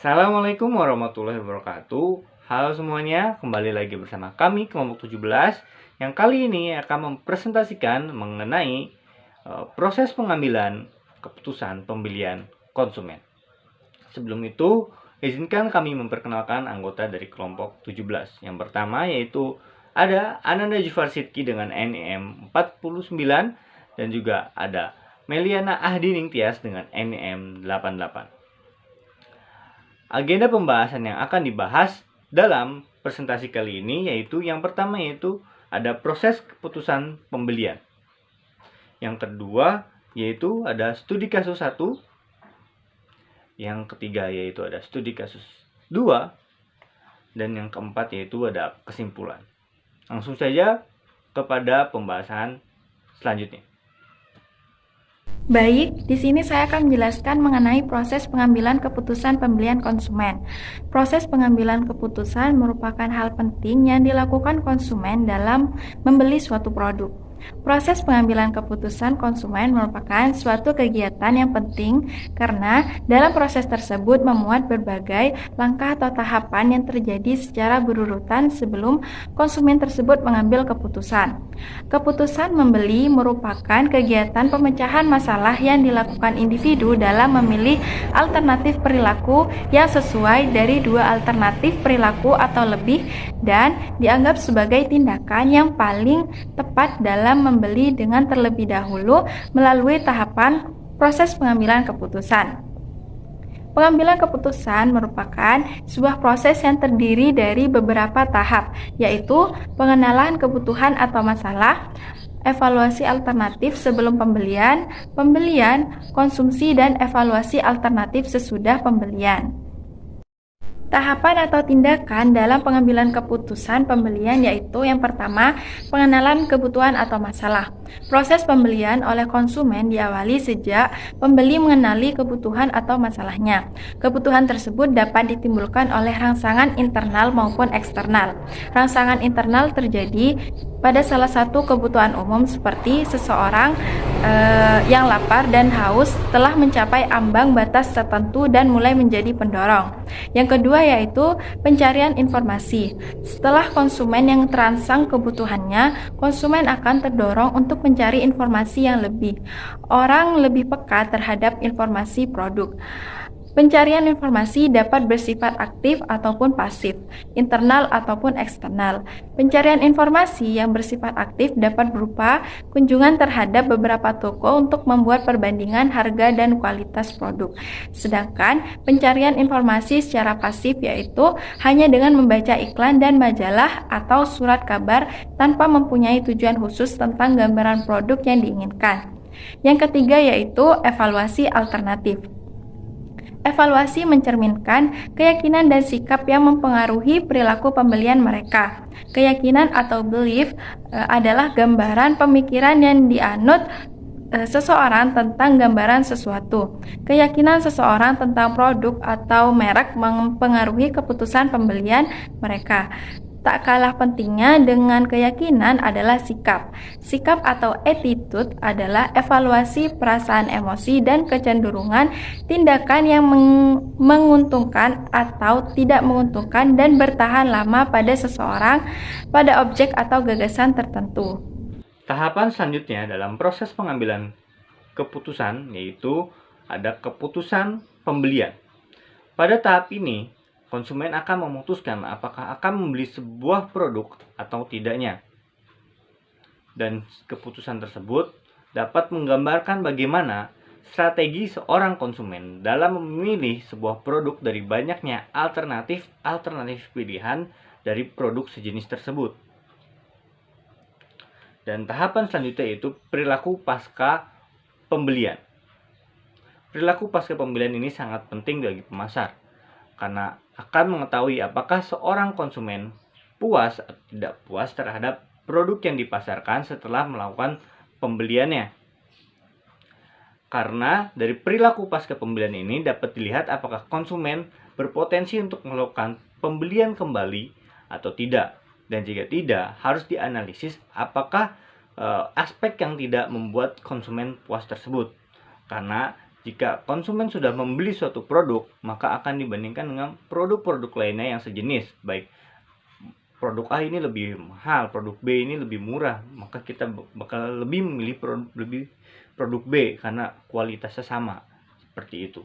Assalamualaikum warahmatullahi wabarakatuh. Halo semuanya, kembali lagi bersama kami kelompok 17 yang kali ini akan mempresentasikan mengenai proses pengambilan keputusan pembelian konsumen. Sebelum itu, izinkan kami memperkenalkan anggota dari kelompok 17. Yang pertama yaitu ada Ananda Jufarsidki dengan NIM 49 dan juga ada Meliana Ahdining Tias dengan NIM 88. Agenda pembahasan yang akan dibahas dalam presentasi kali ini yaitu yang pertama yaitu ada proses keputusan pembelian. Yang kedua yaitu ada studi kasus 1. Yang ketiga yaitu ada studi kasus 2. Dan yang keempat yaitu ada kesimpulan. Langsung saja kepada pembahasan selanjutnya. Baik, di sini saya akan menjelaskan mengenai proses pengambilan keputusan pembelian konsumen. Proses pengambilan keputusan merupakan hal penting yang dilakukan konsumen dalam membeli suatu produk. Proses pengambilan keputusan konsumen merupakan suatu kegiatan yang penting karena dalam proses tersebut memuat berbagai langkah atau tahapan yang terjadi secara berurutan sebelum konsumen tersebut mengambil keputusan. Keputusan membeli merupakan kegiatan pemecahan masalah yang dilakukan individu dalam memilih alternatif perilaku yang sesuai dari dua alternatif perilaku atau lebih dan dianggap sebagai tindakan yang paling tepat dalam membeli dengan terlebih dahulu melalui tahapan proses pengambilan keputusan. Pengambilan keputusan merupakan sebuah proses yang terdiri dari beberapa tahap, yaitu pengenalan kebutuhan atau masalah, evaluasi alternatif sebelum pembelian, konsumsi, dan evaluasi alternatif sesudah pembelian. Tahapan atau tindakan dalam pengambilan keputusan pembelian yaitu yang pertama, pengenalan kebutuhan atau masalah. Proses pembelian oleh konsumen diawali sejak pembeli mengenali kebutuhan atau masalahnya. Kebutuhan tersebut dapat ditimbulkan oleh rangsangan internal maupun eksternal. Rangsangan internal terjadi pada salah satu kebutuhan umum seperti seseorang yang lapar dan haus telah mencapai ambang batas tertentu dan mulai menjadi pendorong. Yang kedua yaitu pencarian informasi. Setelah konsumen yang terangsang kebutuhannya, konsumen akan terdorong untuk mencari informasi yang lebih. Orang lebih peka terhadap informasi produk. Pencarian informasi dapat bersifat aktif ataupun pasif, internal ataupun eksternal. Pencarian informasi yang bersifat aktif dapat berupa kunjungan terhadap beberapa toko untuk membuat perbandingan harga dan kualitas produk. Sedangkan pencarian informasi secara pasif yaitu hanya dengan membaca iklan dan majalah atau surat kabar tanpa mempunyai tujuan khusus tentang gambaran produk yang diinginkan. Yang ketiga yaitu evaluasi alternatif. Evaluasi mencerminkan keyakinan dan sikap yang mempengaruhi perilaku pembelian mereka. Keyakinan atau belief adalah gambaran pemikiran yang dianut seseorang tentang gambaran sesuatu. Keyakinan seseorang tentang produk atau merek mempengaruhi keputusan pembelian mereka. Tak kalah pentingnya dengan keyakinan adalah sikap. Sikap atau attitude adalah evaluasi perasaan emosi dan kecenderungan tindakan yang menguntungkan atau tidak menguntungkan dan bertahan lama pada seseorang, pada objek atau gagasan tertentu. Tahapan selanjutnya dalam proses pengambilan keputusan yaitu ada keputusan pembelian. Pada tahap ini, konsumen akan memutuskan apakah akan membeli sebuah produk atau tidaknya. Dan keputusan tersebut dapat menggambarkan bagaimana strategi seorang konsumen dalam memilih sebuah produk dari banyaknya alternatif pilihan dari produk sejenis tersebut. Dan tahapan selanjutnya yaitu perilaku pasca pembelian. Perilaku pasca pembelian ini sangat penting bagi pemasar karena akan mengetahui apakah seorang konsumen puas atau tidak puas terhadap produk yang dipasarkan setelah melakukan pembeliannya. Karena dari perilaku pasca pembelian ini dapat dilihat apakah konsumen berpotensi untuk melakukan pembelian kembali atau tidak. Dan jika tidak, harus dianalisis apakah aspek yang tidak membuat konsumen puas tersebut. Karena Jika konsumen sudah membeli suatu produk, maka akan dibandingkan dengan produk-produk lainnya yang sejenis, baik produk A ini lebih mahal, produk B ini lebih murah, maka kita bakal lebih memilih produk B karena kualitasnya sama, seperti itu.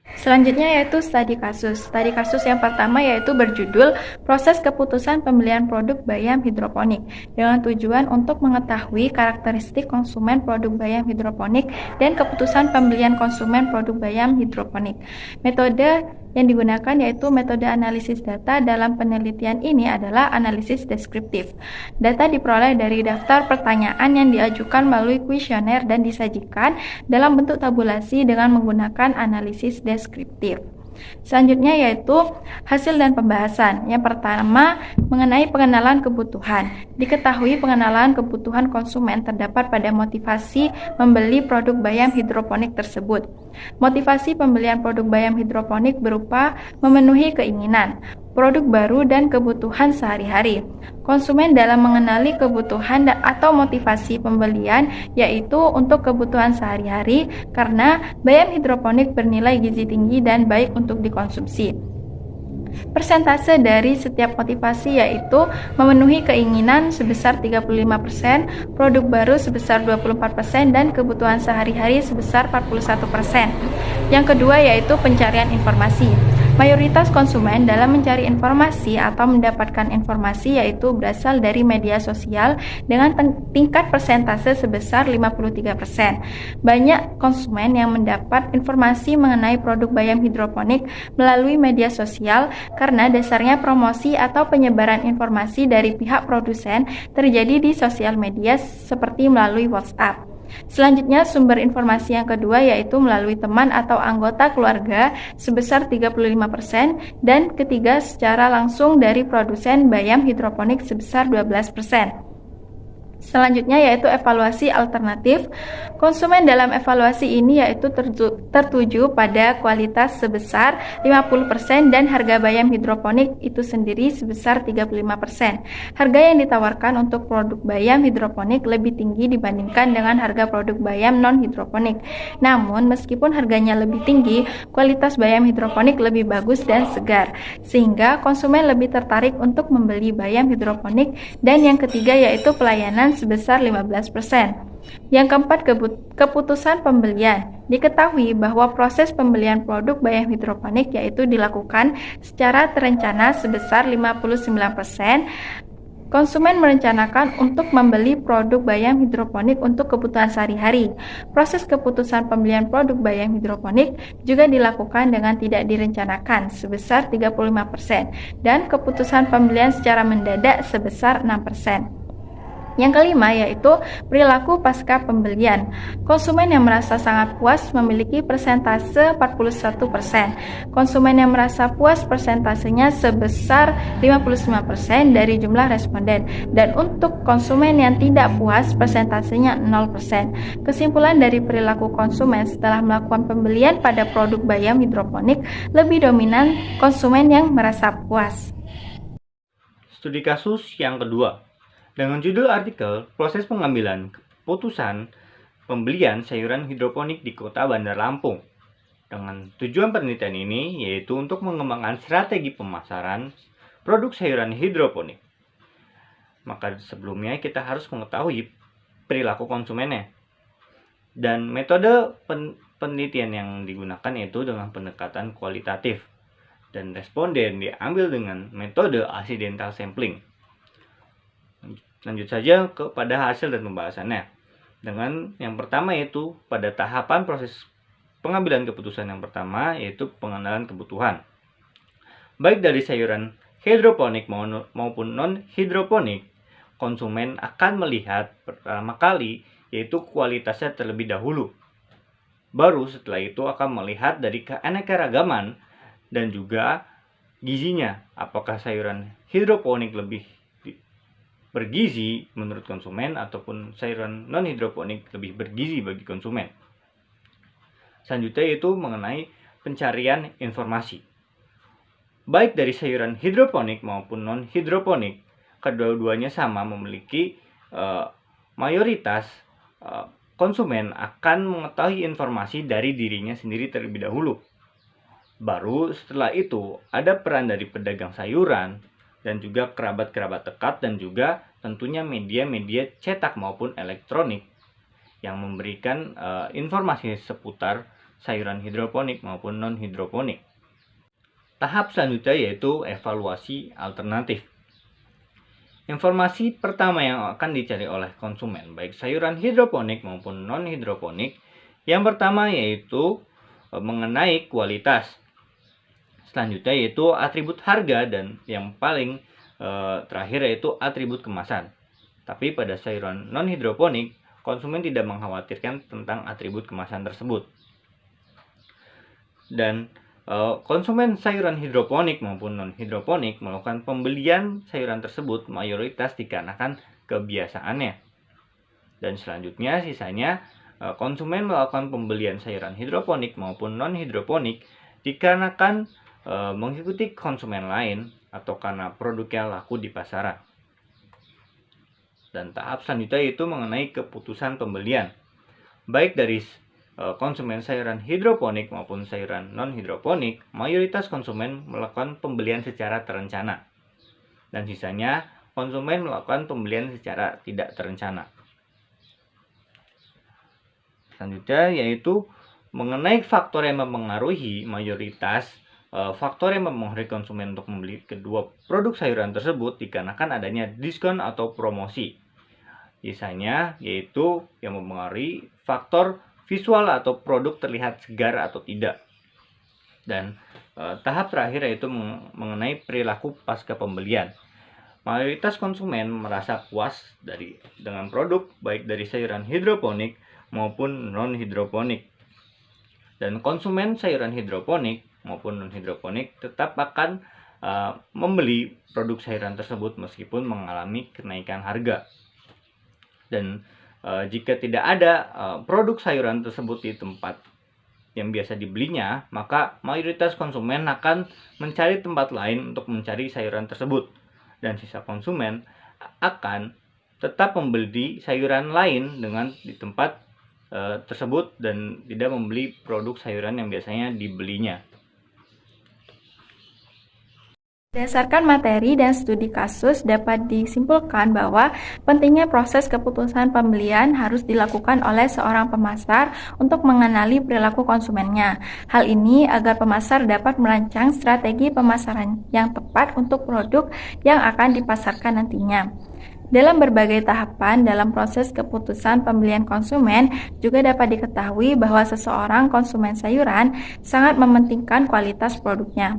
Selanjutnya yaitu studi kasus. Studi kasus yang pertama yaitu berjudul Proses Keputusan Pembelian Produk Bayam Hidroponik, dengan tujuan untuk mengetahui karakteristik konsumen produk bayam hidroponik dan keputusan pembelian konsumen produk bayam hidroponik. Metode yang digunakan yaitu metode analisis data. Dalam penelitian ini adalah analisis deskriptif. Data diperoleh dari daftar pertanyaan yang diajukan melalui kuesioner dan disajikan dalam bentuk tabulasi dengan menggunakan analisis deskriptif. Selanjutnya yaitu hasil dan pembahasan. Yang pertama, mengenai pengenalan kebutuhan. Diketahui pengenalan kebutuhan konsumen terdapat pada motivasi membeli produk bayam hidroponik tersebut. Motivasi pembelian produk bayam hidroponik berupa memenuhi keinginan, produk baru, dan kebutuhan sehari-hari. Konsumen dalam mengenali kebutuhan atau motivasi pembelian yaitu untuk kebutuhan sehari-hari karena bayam hidroponik bernilai gizi tinggi dan baik untuk dikonsumsi. Persentase dari setiap motivasi yaitu memenuhi keinginan sebesar 35%, produk baru sebesar 24%, dan kebutuhan sehari-hari sebesar 41%. Yang kedua yaitu pencarian informasi. Mayoritas konsumen dalam mencari informasi atau mendapatkan informasi yaitu berasal dari media sosial dengan tingkat persentase sebesar 53%. Banyak konsumen yang mendapat informasi mengenai produk bayam hidroponik melalui media sosial karena dasarnya promosi atau penyebaran informasi dari pihak produsen terjadi di sosial media seperti melalui WhatsApp. Selanjutnya, sumber informasi yang kedua yaitu melalui teman atau anggota keluarga sebesar 35% dan ketiga secara langsung dari produsen bayam hidroponik sebesar 12%. Selanjutnya yaitu evaluasi alternatif. Konsumen dalam evaluasi ini yaitu tertuju pada kualitas sebesar 50% dan harga bayam hidroponik itu sendiri sebesar 35%. Harga yang ditawarkan untuk produk bayam hidroponik lebih tinggi dibandingkan dengan harga produk bayam non-hidroponik. Namun meskipun harganya lebih tinggi, kualitas bayam hidroponik lebih bagus dan segar, sehingga konsumen lebih tertarik untuk membeli bayam hidroponik. Dan yang ketiga yaitu pelayanan sebesar 15%. Yang keempat, keputusan pembelian. Diketahui bahwa proses pembelian produk bayam hidroponik yaitu dilakukan secara terencana sebesar 59%. Konsumen merencanakan untuk membeli produk bayam hidroponik untuk kebutuhan sehari-hari. Proses keputusan pembelian produk bayam hidroponik juga dilakukan dengan tidak direncanakan sebesar 35% dan keputusan pembelian secara mendadak sebesar 6%. Yang kelima yaitu perilaku pasca pembelian. Konsumen yang merasa sangat puas memiliki persentase 41%. Konsumen yang merasa puas persentasenya sebesar 55% dari jumlah responden. Dan untuk konsumen yang tidak puas persentasenya 0%. Kesimpulan dari perilaku konsumen setelah melakukan pembelian pada produk bayam hidroponik lebih dominan konsumen yang merasa puas. Studi kasus yang kedua. Dengan judul artikel Proses Pengambilan Keputusan Pembelian Sayuran Hidroponik di Kota Bandar Lampung. Dengan tujuan penelitian ini yaitu untuk mengembangkan strategi pemasaran produk sayuran hidroponik. Maka sebelumnya kita harus mengetahui perilaku konsumennya. Dan metode penelitian yang digunakan yaitu dengan pendekatan kualitatif. Dan responden diambil dengan metode accidental sampling. Lanjut saja kepada hasil dan pembahasannya. Dengan yang pertama yaitu pada tahapan proses pengambilan keputusan yang pertama yaitu pengenalan kebutuhan. Baik dari sayuran hidroponik maupun non-hidroponik, konsumen akan melihat pertama kali yaitu kualitasnya terlebih dahulu. Baru setelah itu akan melihat dari keanekaragaman dan juga gizinya. Apakah sayuran hidroponik lebih bergizi menurut konsumen ataupun sayuran non-hidroponik lebih bergizi bagi konsumen. Selanjutnya yaitu mengenai pencarian informasi. Baik dari sayuran hidroponik maupun non-hidroponik, kedua-duanya sama memiliki mayoritas konsumen akan mengetahui informasi dari dirinya sendiri terlebih dahulu. Baru setelah itu ada peran dari pedagang sayuran dan juga kerabat-kerabat dekat dan juga tentunya media-media cetak maupun elektronik yang memberikan informasi seputar sayuran hidroponik maupun non-hidroponik. Tahap selanjutnya yaitu evaluasi alternatif. Informasi pertama yang akan dicari oleh konsumen, baik sayuran hidroponik maupun non-hidroponik, yang pertama yaitu mengenai kualitas. Selanjutnya yaitu atribut harga dan yang paling terakhir yaitu atribut kemasan. Tapi pada sayuran non-hidroponik, konsumen tidak mengkhawatirkan tentang atribut kemasan tersebut. Dan konsumen sayuran hidroponik maupun non-hidroponik melakukan pembelian sayuran tersebut mayoritas dikarenakan kebiasaannya. Dan selanjutnya sisanya konsumen melakukan pembelian sayuran hidroponik maupun non-hidroponik dikarenakan mengikuti konsumen lain atau karena produknya laku di pasaran. Dan tahap selanjutnya yaitu mengenai keputusan pembelian. Baik dari konsumen sayuran hidroponik maupun sayuran non-hidroponik, mayoritas konsumen melakukan pembelian secara terencana. Dan sisanya konsumen melakukan pembelian secara tidak terencana. Selanjutnya yaitu mengenai faktor yang mempengaruhi mayoritas faktor yang mempengaruhi konsumen untuk membeli kedua produk sayuran tersebut dikarenakan adanya diskon atau promosi. Sisanya yaitu yang mempengaruhi faktor visual atau produk terlihat segar atau tidak. Dan tahap terakhir yaitu mengenai perilaku pasca pembelian. Mayoritas konsumen merasa puas dengan produk baik dari sayuran hidroponik maupun non-hidroponik. Dan konsumen sayuran hidroponik maupun non-hidroponik tetap akan membeli produk sayuran tersebut meskipun mengalami kenaikan harga. Dan jika tidak ada produk sayuran tersebut di tempat yang biasa dibelinya, maka mayoritas konsumen akan mencari tempat lain untuk mencari sayuran tersebut. Dan sisa konsumen akan tetap membeli sayuran lain di tempat tersebut dan tidak membeli produk sayuran yang biasanya dibelinya. Berdasarkan materi dan studi kasus, dapat disimpulkan bahwa pentingnya proses keputusan pembelian harus dilakukan oleh seorang pemasar untuk mengenali perilaku konsumennya. Hal ini agar pemasar dapat merancang strategi pemasaran yang tepat untuk produk yang akan dipasarkan nantinya. Dalam berbagai tahapan dalam proses keputusan pembelian konsumen, juga dapat diketahui bahwa seseorang konsumen sayuran sangat mementingkan kualitas produknya.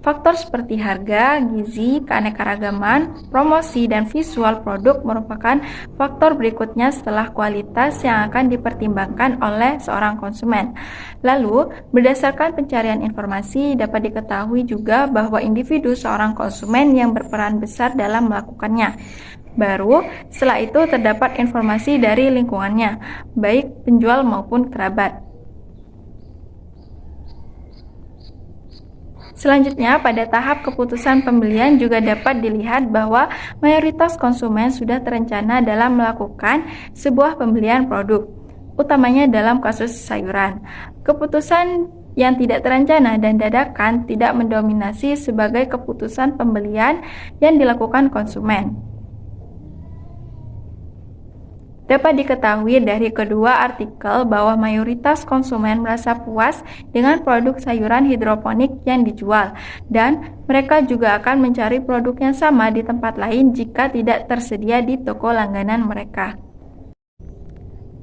Faktor seperti harga, gizi, keanekaragaman, promosi, dan visual produk merupakan faktor berikutnya setelah kualitas yang akan dipertimbangkan oleh seorang konsumen. Lalu, berdasarkan pencarian informasi, dapat diketahui juga bahwa individu seorang konsumen yang berperan besar dalam melakukannya. Baru setelah itu terdapat informasi dari lingkungannya, baik penjual maupun kerabat. Selanjutnya, pada tahap keputusan pembelian juga dapat dilihat bahwa mayoritas konsumen sudah terencana dalam melakukan sebuah pembelian produk, utamanya dalam kasus sayuran. Keputusan yang tidak terencana dan dadakan tidak mendominasi sebagai keputusan pembelian yang dilakukan konsumen. Dapat diketahui dari kedua artikel bahwa mayoritas konsumen merasa puas dengan produk sayuran hidroponik yang dijual, dan mereka juga akan mencari produk yang sama di tempat lain jika tidak tersedia di toko langganan mereka.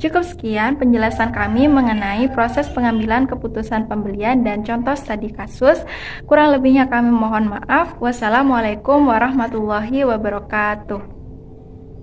Cukup sekian penjelasan kami mengenai proses pengambilan keputusan pembelian dan contoh studi kasus. Kurang lebihnya kami mohon maaf. Wassalamualaikum warahmatullahi wabarakatuh.